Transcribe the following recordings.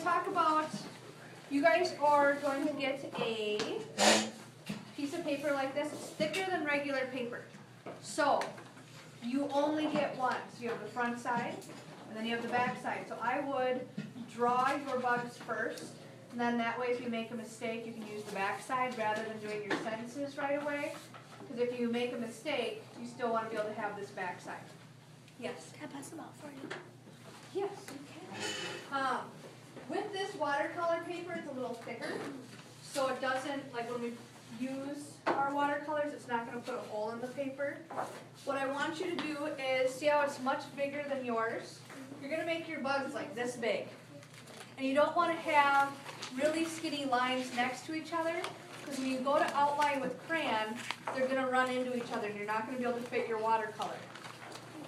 talk about, you guys are going to get a piece of paper like this. It's thicker than regular paper. So you only get one. So you have the front side, and then you have the back side. So I would draw your bugs first, and then that way if you make a mistake, you can use the back side rather than doing your sentences right away. Because if you make a mistake, you still want to be able to have this back side. Yes? Can I pass them out for you? Yes, you can. With this watercolor paper, it's a little thicker, so it doesn't, like when we use our watercolors, it's not going to put a hole in the paper. What I want you to do is, see how it's much bigger than yours? You're going to make your bugs like this big. And you don't want to have really skinny lines next to each other, because when you go to outline with crayon, they're going to run into each other, and you're not going to be able to fit your watercolor.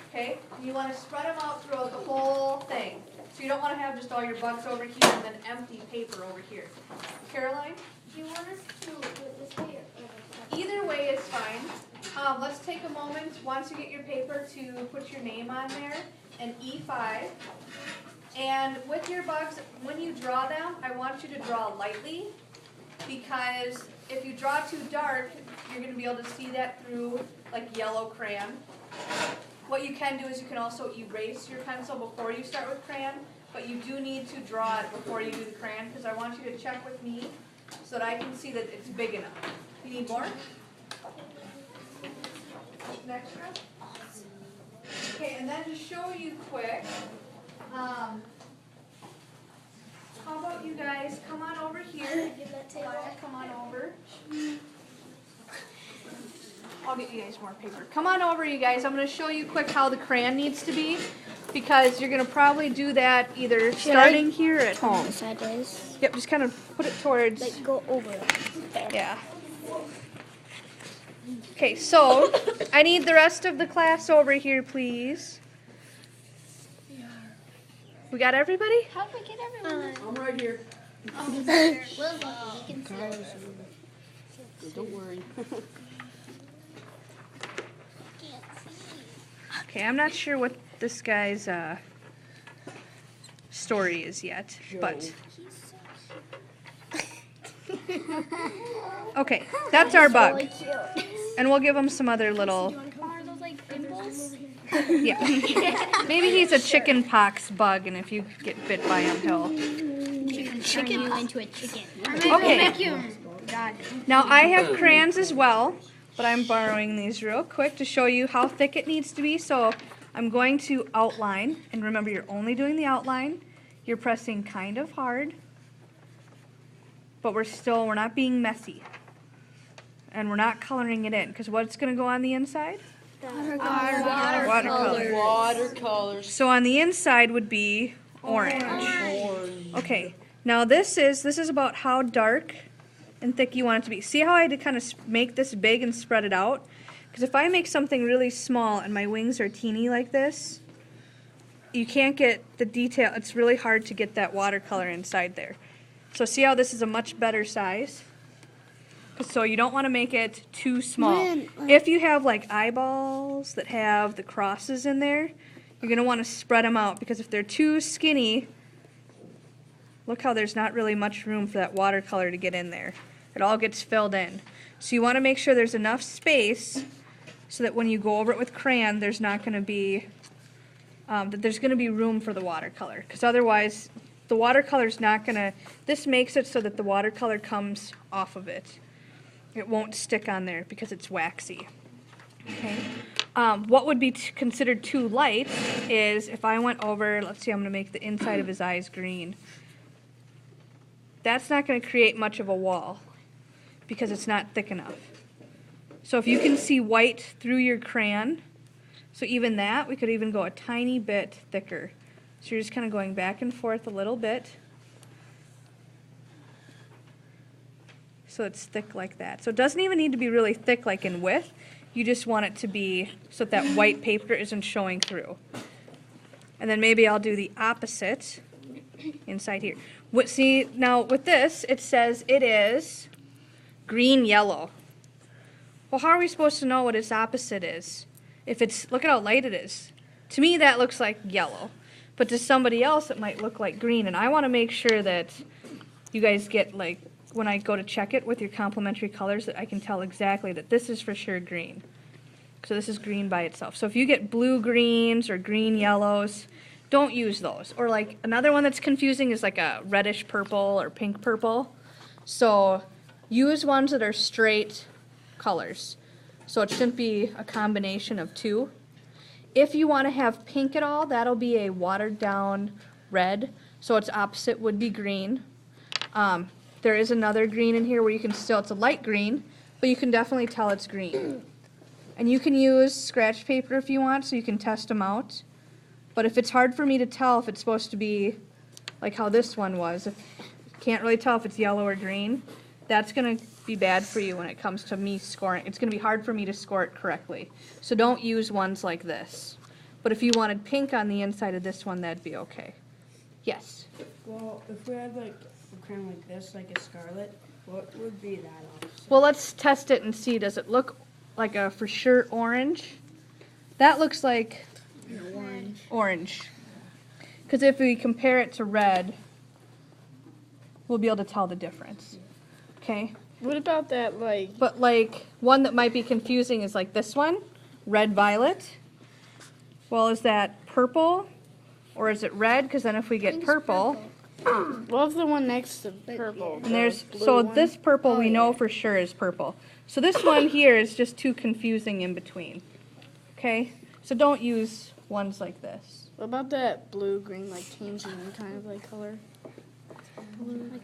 Okay? And you want to spread them out throughout the whole thing. So you don't want to have just all your bugs over here and then empty paper over here. Caroline? Do you want us to do it this way or Either way is fine. Let's take a moment, once you get your paper, to put your name on there and E5. And with your bugs, when you draw them, I want you to draw lightly, because if you draw too dark, you're going to be able to see that through like yellow crayon. What you can do is you can also erase your pencil before you start with crayon, but you do need to draw it before you do the crayon, because I want you to check with me so that I can see that it's big enough. You need more? An extra? Okay, and then to show you quick, how about you guys come on over here. Come on over. I'll get you guys more paper. Come on over, you guys. I'm going to show you quick how the crayon needs to be, because you're going to probably do that either starting here or at home. sideways? Yep, just kind of put it towards. Like go over there. Yeah. Okay, so I need the rest of the class over here, please. We got everybody? How do we get everyone? I'm right here. Will's lucky. He can see. Don't worry. Okay, I'm not sure what this guy's story is yet, but okay, that's our bug, Really cute. and we'll give him some other little. Are those like dimples? Yeah, maybe he's a chicken pox bug, and if you get bit by him, he'll. Turn you into a chicken. Okay. Now I have crayons as well, but I'm borrowing these real quick to show you how thick it needs to be. So I'm going to outline, and remember, you're only doing the outline. You're pressing kind of hard, but we're not being messy, and we're not coloring it in, because what's going to go on the inside? Watercolor. Watercolors. So on the inside would be orange. Okay. Now this is about how dark and thick you want it to be. See how I had to kind of make this big and spread it out? Because if I make something really small and my wings are teeny like this, you can't get the detail. It's really hard to get that watercolor inside there. So see how this is a much better size? So you don't want to make it too small. If you have like eyeballs that have the crosses in there, you're going to want to spread them out, because if they're too skinny, look how there's not really much room for that watercolor to get in there. It all gets filled in. So you want to make sure there's enough space so that when you go over it with crayon, there's not going to be, that there's going to be room for the watercolor. Because otherwise, the watercolor's not going to, this makes it so that the watercolor comes off of it. It won't stick on there because it's waxy. Okay. What would be considered too light is if I went over, let's see, I'm going to make the inside of his eyes green. That's not going to create much of a wall because it's not thick enough. So if you can see white through your crayon, so even that, we could even go a tiny bit thicker. So you're just kind of going back and forth a little bit. So it's thick like that. So it doesn't even need to be really thick like in width. You just want it to be so that white paper isn't showing through. And then maybe I'll do the opposite inside here. See, now with this, it says it is green-yellow. Well, how are we supposed to know what its opposite is? If it's, look at how light it is. To me, that looks like yellow. but to somebody else it might look like green. And I want to make sure that you guys get, like, when I go to check it with your complementary colors, that I can tell exactly that this is for sure green. So this is green by itself. So if you get blue greens or green yellows, don't use those. Or like another one that's confusing is like a reddish purple or pink purple. So use ones that are straight colors. So it shouldn't be a combination of two. If you want to have pink at all, that'll be a watered down red. So its opposite would be green. There is another green in here where you can still, it's a light green, but you can definitely tell it's green. And you can use scratch paper if you want, so you can test them out. But if it's hard for me to tell if it's supposed to be like how this one was, if you can't really tell if it's yellow or green, that's going to be bad for you when it comes to me scoring. It's going to be hard for me to score it correctly. So don't use ones like this. But if you wanted pink on the inside of this one, that'd be okay. Yes? Well, if we had like a crown like this, like a scarlet, what would be that opposite? Well, let's test it and see. Does it look like a for sure orange? That looks like orange. Because if we compare it to red, we'll be able to tell the difference. Okay? What about that, like... But like, one that might be confusing is like this one, red-violet. Well, is that purple or is it red? Because then if we get purple, What's the one next to purple? and there's, so this purple we know for sure is purple. So this one here is just too confusing in between. Okay? So don't use ones like this. What about that blue-green, like tangerine kind of like color?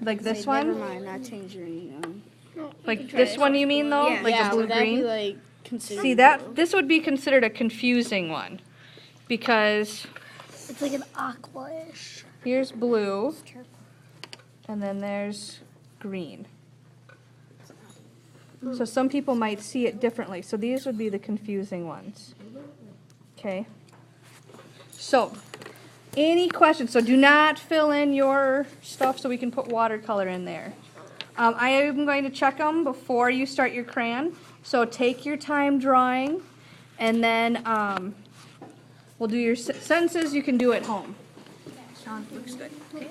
Like this Never one? mind, not tangerine. Like this one you mean though? Like a would that be blue-green? like considered? See, that this would be considered a confusing one. Because It's like an aqua-ish. here's blue, and then there's green. So some people might see it differently. So these would be the confusing ones. Okay. So, any questions? So do not fill in your stuff so we can put watercolor in there. I am going to check them before you start your crayon. So take your time drawing, and then we'll do your sentences you can do at home. Looks good. Okay.